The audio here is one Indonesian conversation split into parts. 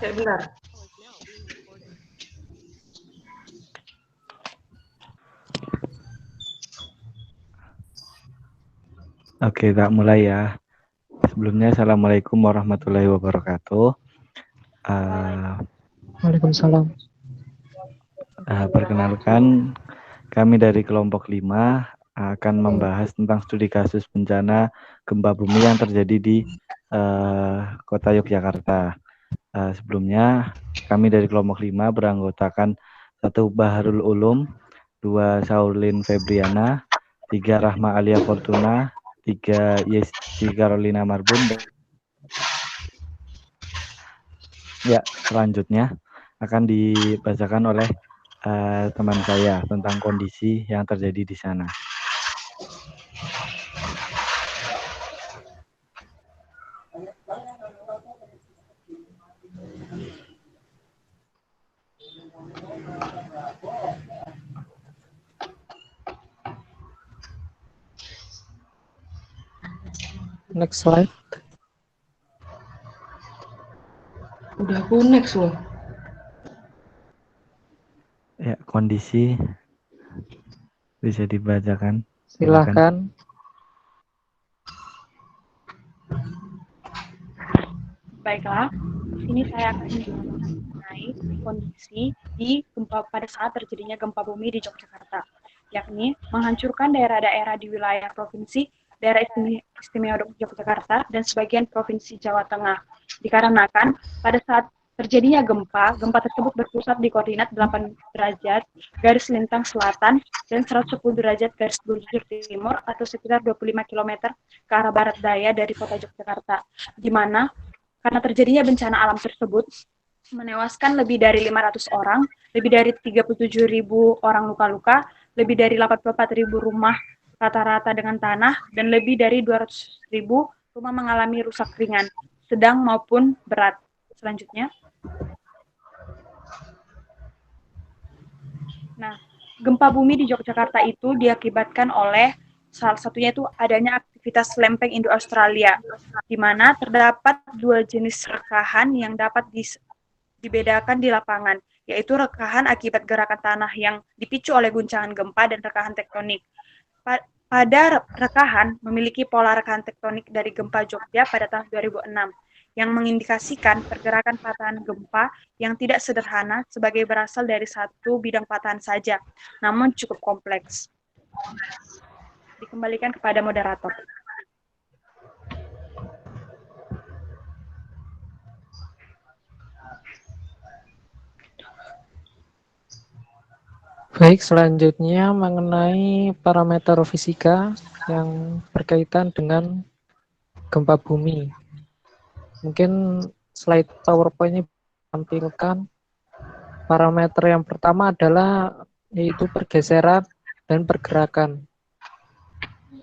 Benar. Oke, tak mulai ya. Sebelumnya, Assalamualaikum warahmatullahi wabarakatuh. Waalaikumsalam. Perkenalkan, kami dari kelompok 5 akan membahas tentang studi kasus bencana gempa bumi yang terjadi di kota Yogyakarta. Sebelumnya, kami dari kelompok 5 beranggotakan 1 Baharul Ulum, 2 Saulin Febriana, 3 Rahma Alia Fortuna, 3 Yesi Carolina Marbun. Ya, selanjutnya akan dibacakan oleh teman saya tentang kondisi yang terjadi di sana. Next slide. Udah aku next loh. Ya, kondisi bisa dibacakan. Silakan. Baiklah, di sini saya akan menjelaskan mengenai kondisi di gempa pada saat terjadinya gempa bumi di Yogyakarta, yakni menghancurkan daerah-daerah di wilayah provinsi daerah istimewa Yogyakarta dan sebagian provinsi Jawa Tengah. Dikarenakan pada saat terjadinya gempa tersebut berpusat di koordinat 8 derajat garis lintang selatan dan 110 derajat garis bujur timur atau sekitar 25 km ke arah barat daya dari kota Yogyakarta, di mana karena terjadinya bencana alam tersebut menewaskan lebih dari 500 orang, lebih dari 37.000 orang luka-luka, lebih dari 84.000 rumah rata-rata dengan tanah, dan lebih dari 200.000 rumah mengalami rusak ringan, sedang maupun berat. Selanjutnya. Nah, gempa bumi di Yogyakarta itu diakibatkan oleh salah satunya itu adanya aktivitas lempeng Indo-Australia, di mana terdapat 2 jenis rekahan yang dapat dibedakan di lapangan, yaitu rekahan akibat gerakan tanah yang dipicu oleh guncangan gempa dan rekahan tektonik. Pada rekahan memiliki pola rekahan tektonik dari gempa Jogja pada tahun 2006, yang mengindikasikan pergerakan patahan gempa yang tidak sederhana sebagai berasal dari satu bidang patahan saja, namun cukup kompleks. Dikembalikan kepada moderator. Baik, selanjutnya mengenai parameter fisika yang berkaitan dengan gempa bumi. Mungkin slide PowerPoint ini tampilkan parameter yang pertama adalah yaitu pergeseran dan pergerakan.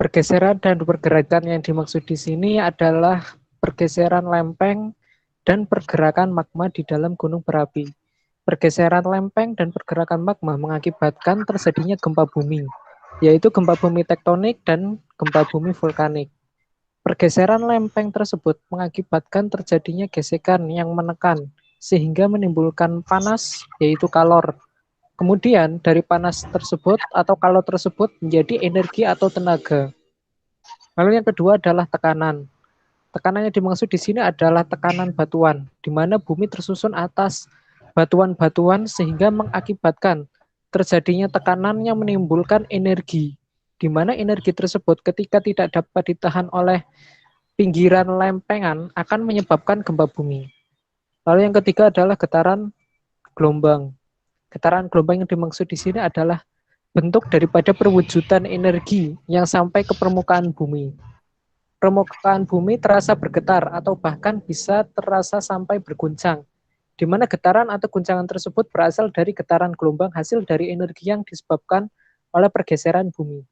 Pergeseran dan pergerakan yang dimaksud di sini adalah pergeseran lempeng dan pergerakan magma di dalam gunung berapi. Pergeseran lempeng dan pergerakan magma mengakibatkan terjadinya gempa bumi, yaitu gempa bumi tektonik dan gempa bumi vulkanik. Pergeseran lempeng tersebut mengakibatkan terjadinya gesekan yang menekan, sehingga menimbulkan panas, yaitu kalor. Kemudian dari panas tersebut atau kalor tersebut menjadi energi atau tenaga. Lalu yang kedua adalah tekanan. Tekanan yang dimaksud di sini adalah tekanan batuan, di mana bumi tersusun atas batuan-batuan sehingga mengakibatkan terjadinya tekanan yang menimbulkan energi, di mana energi tersebut ketika tidak dapat ditahan oleh pinggiran lempengan akan menyebabkan gempa bumi. Lalu yang ketiga adalah getaran gelombang. Getaran gelombang yang dimaksud di sini adalah bentuk daripada perwujudan energi yang sampai ke permukaan bumi. Permukaan bumi terasa bergetar atau bahkan bisa terasa sampai berguncang, di mana getaran atau guncangan tersebut berasal dari getaran gelombang hasil dari energi yang disebabkan oleh pergeseran bumi.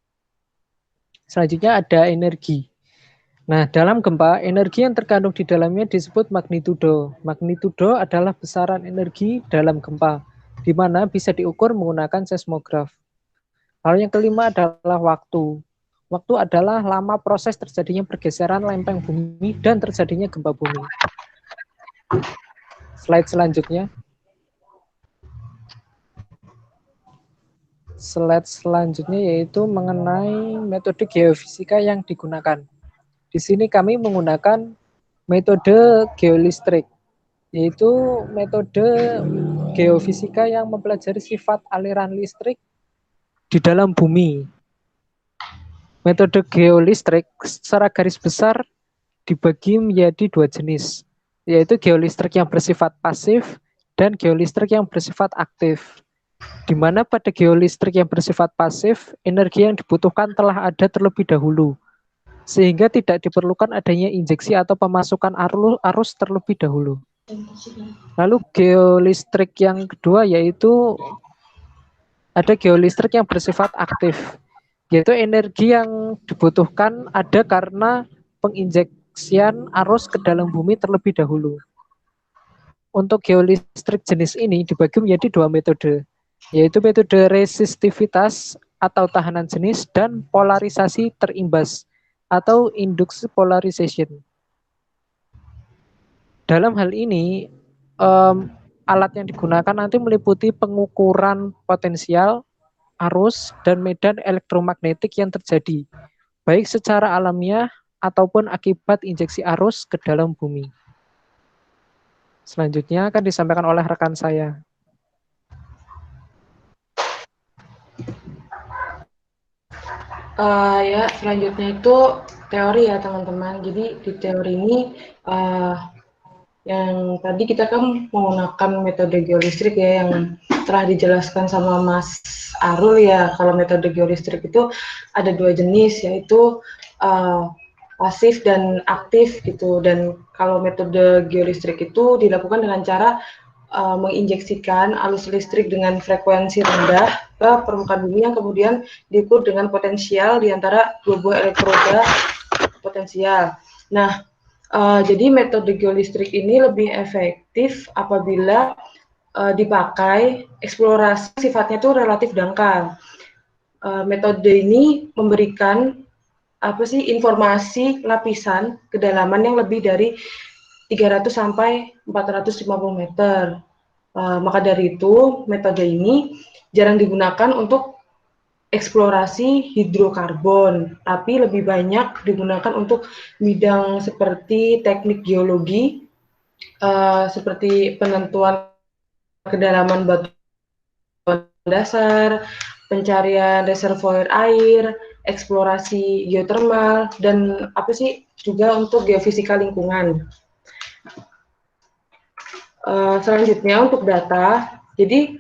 Selanjutnya ada energi. Nah, dalam gempa, energi yang terkandung di dalamnya disebut magnitudo. Magnitudo adalah besaran energi dalam gempa, di mana bisa diukur menggunakan seismograf. Lalu yang kelima adalah waktu. Waktu adalah lama proses terjadinya pergeseran lempeng bumi dan terjadinya gempa bumi. Slide selanjutnya. Slide selanjutnya yaitu mengenai metode geofisika yang digunakan. Di sini kami menggunakan metode geolistrik, yaitu metode geofisika yang mempelajari sifat aliran listrik di dalam bumi. Metode geolistrik secara garis besar dibagi menjadi dua jenis, yaitu geolistrik yang bersifat pasif dan geolistrik yang bersifat aktif. Di mana pada geolistrik yang bersifat pasif, energi yang dibutuhkan telah ada terlebih dahulu, sehingga tidak diperlukan adanya injeksi atau pemasukan arus terlebih dahulu. Lalu geolistrik yang kedua yaitu ada geolistrik yang bersifat aktif, yaitu energi yang dibutuhkan ada karena penginjeksian arus ke dalam bumi terlebih dahulu. Untuk geolistrik jenis ini dibagi menjadi dua metode, yaitu metode resistivitas atau tahanan jenis dan polarisasi terimbas atau induction polarization. Dalam hal ini, alat yang digunakan nanti meliputi pengukuran potensial, arus, dan medan elektromagnetik yang terjadi, baik secara alamiah ataupun akibat injeksi arus ke dalam bumi. Selanjutnya akan disampaikan oleh rekan saya. Ya, selanjutnya itu teori ya teman-teman. Jadi di teori ini yang tadi kita kan menggunakan metode geolistrik ya yang telah dijelaskan sama Mas Arul ya. Kalau metode geolistrik itu ada dua jenis, yaitu pasif dan aktif gitu. Dan kalau metode geolistrik itu dilakukan dengan cara menginjeksikan arus listrik dengan frekuensi rendah ke permukaan bumi yang kemudian diukur dengan potensial di antara dua buah elektroda potensial. Nah, jadi metode geolistrik ini lebih efektif apabila dipakai eksplorasi sifatnya itu relatif dangkal. Metode ini memberikan informasi lapisan kedalaman yang lebih dari 300 sampai 450 meter. Maka dari itu, metode ini jarang digunakan untuk eksplorasi hidrokarbon, tapi lebih banyak digunakan untuk bidang seperti teknik geologi, seperti penentuan kedalaman batu dasar, pencarian reservoir air, eksplorasi geotermal, dan juga untuk geofisika lingkungan. Selanjutnya untuk data, jadi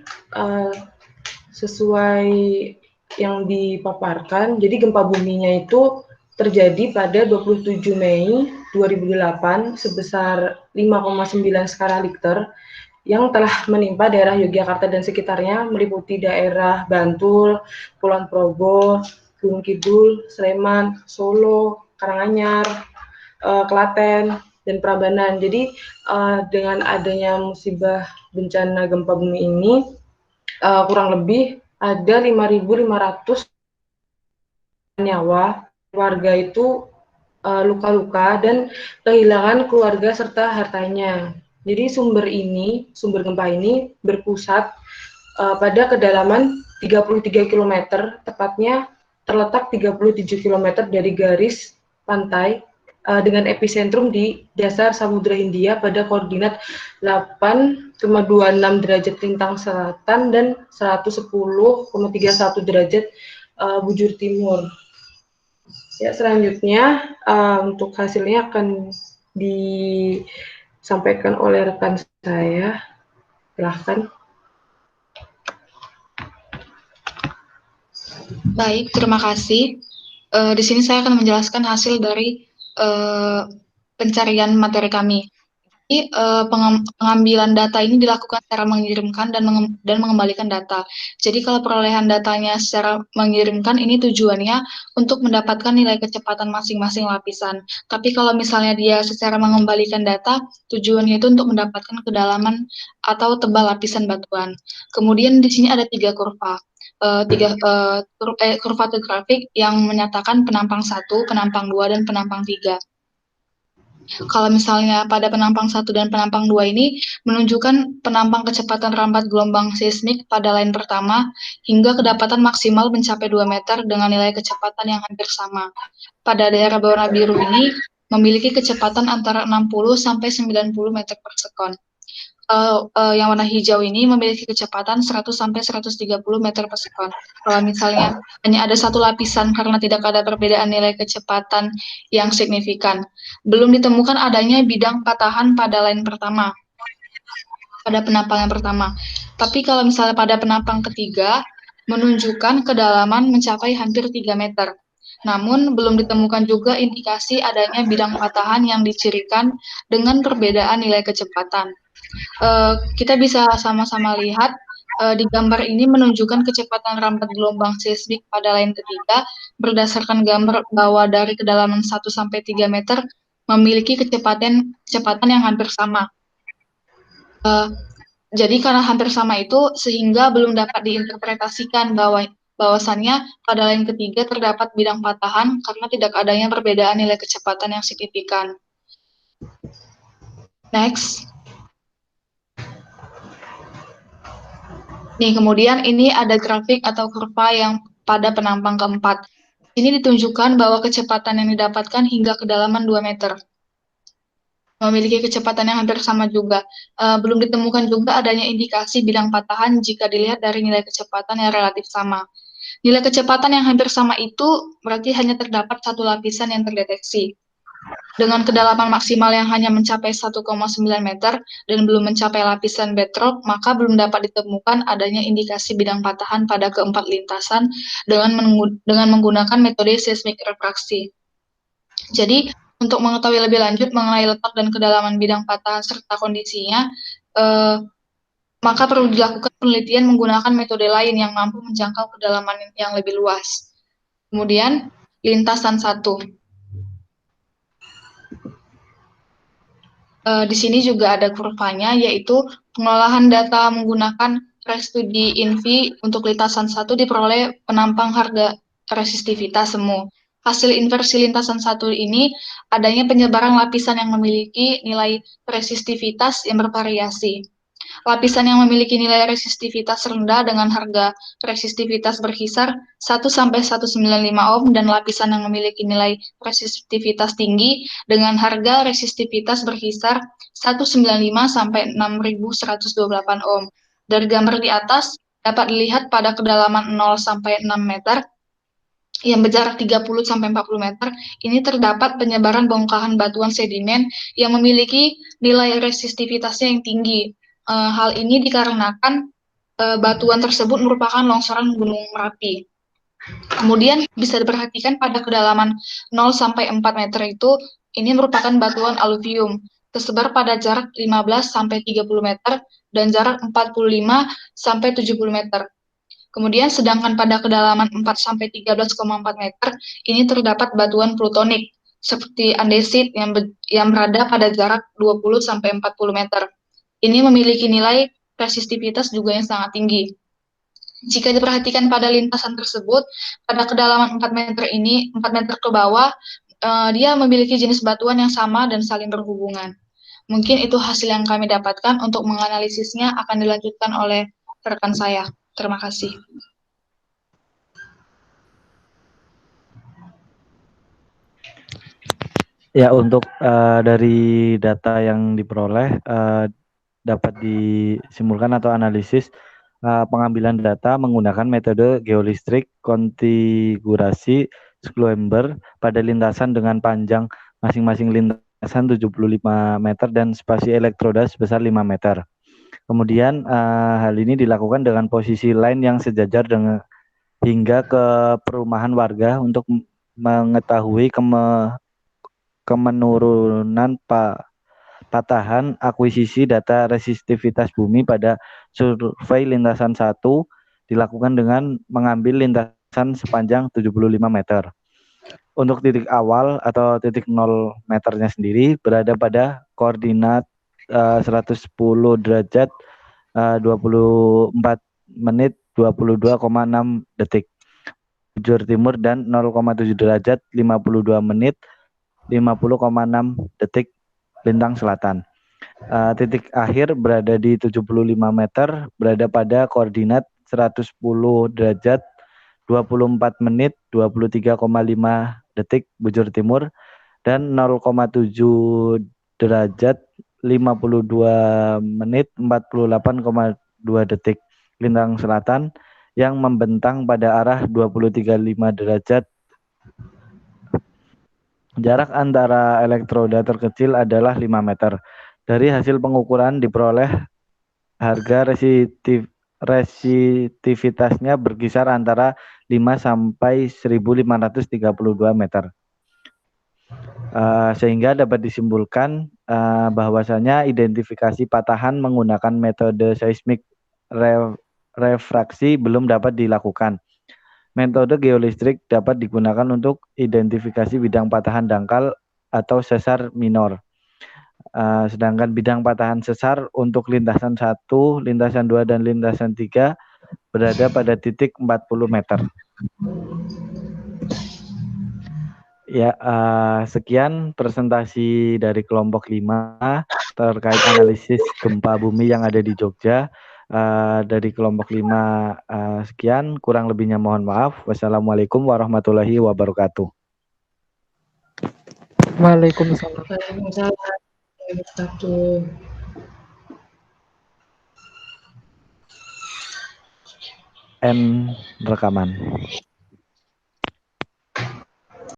sesuai yang dipaparkan, jadi gempa buminya itu terjadi pada 27 Mei 2008 sebesar 5,9 skala Richter yang telah menimpa daerah Yogyakarta dan sekitarnya, meliputi daerah Bantul, Kulon Progo, Gunung Kidul, Sleman, Solo, Karanganyar, Klaten, dan Prambanan. Jadi dengan adanya musibah bencana gempa bumi ini kurang lebih ada 5.500 nyawa warga itu luka-luka dan kehilangan keluarga serta hartanya. Jadi sumber gempa ini berpusat pada kedalaman 33 km, tepatnya terletak 37 km dari garis pantai dengan epicentrum di dasar Samudra Hindia pada koordinat 8,26 derajat lintang selatan dan 110,31 derajat bujur timur. Ya, selanjutnya untuk hasilnya akan disampaikan oleh rekan saya. Silahkan. Baik, terima kasih. Di sini saya akan menjelaskan hasil dari pencarian materi kami. Jadi, pengambilan data ini dilakukan secara mengirimkan dan mengembalikan data. Jadi kalau perolehan datanya secara mengirimkan ini tujuannya untuk mendapatkan nilai kecepatan masing-masing lapisan. Tapi kalau misalnya dia secara mengembalikan data, tujuannya itu untuk mendapatkan kedalaman atau tebal lapisan batuan. Kemudian di sini ada tiga kurva. Kurva grafik yang menyatakan penampang 1, penampang 2, dan penampang 3. Kalau misalnya pada penampang 1 dan penampang 2 ini menunjukkan penampang kecepatan rampat gelombang seismik pada line pertama hingga kedapatan maksimal mencapai 2 meter dengan nilai kecepatan yang hampir sama. Pada daerah berwarna biru ini memiliki kecepatan antara 60 sampai 90 meter per sekon. Yang warna hijau ini memiliki kecepatan 100 sampai 130 meter per sekon. Kalau misalnya hanya ada satu lapisan karena tidak ada perbedaan nilai kecepatan yang signifikan. Belum ditemukan adanya bidang patahan pada line pertama, pada penampang yang pertama. Tapi kalau misalnya pada penampang ketiga, menunjukkan kedalaman mencapai hampir 3 meter. Namun, belum ditemukan juga indikasi adanya bidang patahan yang dicirikan dengan perbedaan nilai kecepatan. Kita bisa sama-sama lihat di gambar ini menunjukkan kecepatan rampat gelombang seismik pada line ketiga berdasarkan gambar bahwa dari kedalaman 1 sampai 3 meter memiliki kecepatan yang hampir sama. Jadi karena hampir sama itu sehingga belum dapat diinterpretasikan bahwasannya pada line ketiga terdapat bidang patahan karena tidak adanya perbedaan nilai kecepatan yang signifikan. Next. Nih, kemudian ini ada grafik atau kurva yang pada penampang keempat. Ini ditunjukkan bahwa kecepatan yang didapatkan hingga kedalaman 2 meter. Memiliki kecepatan yang hampir sama juga. Belum ditemukan juga adanya indikasi bidang patahan jika dilihat dari nilai kecepatan yang relatif sama. Nilai kecepatan yang hampir sama itu berarti hanya terdapat satu lapisan yang terdeteksi. Dengan kedalaman maksimal yang hanya mencapai 1,9 meter dan belum mencapai lapisan bedrock, maka belum dapat ditemukan adanya indikasi bidang patahan pada keempat lintasan dengan menggunakan metode seismik refraksi. Jadi, untuk mengetahui lebih lanjut mengenai letak dan kedalaman bidang patahan serta kondisinya, maka perlu dilakukan penelitian menggunakan metode lain yang mampu menjangkau kedalaman yang lebih luas. Kemudian, lintasan 1. Di sini juga ada kurvanya, yaitu pengolahan data menggunakan ResStudy InVi untuk lintasan 1 diperoleh penampang harga resistivitas semu. Hasil inversi lintasan 1 ini adanya penyebaran lapisan yang memiliki nilai resistivitas yang bervariasi. Lapisan yang memiliki nilai resistivitas rendah dengan harga resistivitas berkisar 1-195 ohm dan lapisan yang memiliki nilai resistivitas tinggi dengan harga resistivitas berkisar 195-6128 ohm. Dari gambar di atas dapat dilihat pada kedalaman 0-6 meter yang berjarak 30-40 meter, ini terdapat penyebaran bongkahan batuan sedimen yang memiliki nilai resistivitasnya yang tinggi. Hal ini dikarenakan batuan tersebut merupakan longsoran Gunung Merapi. Kemudian bisa diperhatikan pada kedalaman 0-4 meter itu, ini merupakan batuan aluvium, tersebar pada jarak 15-30 meter dan jarak 45-70 meter. Kemudian sedangkan pada kedalaman 4-13,4 meter, ini terdapat batuan plutonik, seperti andesit yang berada pada jarak 20-40 meter. Ini memiliki nilai resistivitas juga yang sangat tinggi. Jika diperhatikan pada lintasan tersebut, pada kedalaman 4 meter ini, 4 meter ke bawah, dia memiliki jenis batuan yang sama dan saling berhubungan. Mungkin itu hasil yang kami dapatkan. Untuk menganalisisnya akan dilanjutkan oleh rekan saya. Terima kasih. Ya, untuk dari data yang diperoleh dapat disimpulkan atau analisis pengambilan data menggunakan metode geolistrik konfigurasi Schlumberger pada lintasan dengan panjang masing-masing lintasan 75 meter dan spasi elektroda sebesar 5 meter. Kemudian hal ini dilakukan dengan posisi line yang sejajar dengan hingga ke perumahan warga untuk mengetahui kemenurunan patahan akuisisi data resistivitas bumi pada survei lintasan 1 dilakukan dengan mengambil lintasan sepanjang 75 meter. Untuk titik awal atau titik 0 meternya sendiri berada pada koordinat 110 derajat 24 menit 22,6 detik bujur timur dan 0,7 derajat 52 menit 50,6 detik lintang selatan. Titik akhir berada di 75 meter, berada pada koordinat 110 derajat 24 menit 23,5 detik bujur timur dan 0,7 derajat 52 menit 48,2 detik lintang selatan yang membentang pada arah 23,5 derajat. Jarak antara elektroda terkecil adalah 5 meter. Dari hasil pengukuran diperoleh harga resitivitasnya berkisar antara 5 sampai 1532 meter. Sehingga dapat disimpulkan bahwasanya identifikasi patahan menggunakan metode seismik refraksi belum dapat dilakukan. Metode geolistrik dapat digunakan untuk identifikasi bidang patahan dangkal atau sesar minor. Sedangkan bidang patahan sesar untuk lintasan 1, lintasan 2, dan lintasan 3 berada pada titik 40 meter. Ya, sekian presentasi dari kelompok 5 terkait analisis gempa bumi yang ada di Jogja. Dari kelompok 5 sekian, kurang lebihnya mohon maaf. Wassalamualaikum warahmatullahi wabarakatuh. Waalaikumsalam. Waalaikumsalam. End rekaman.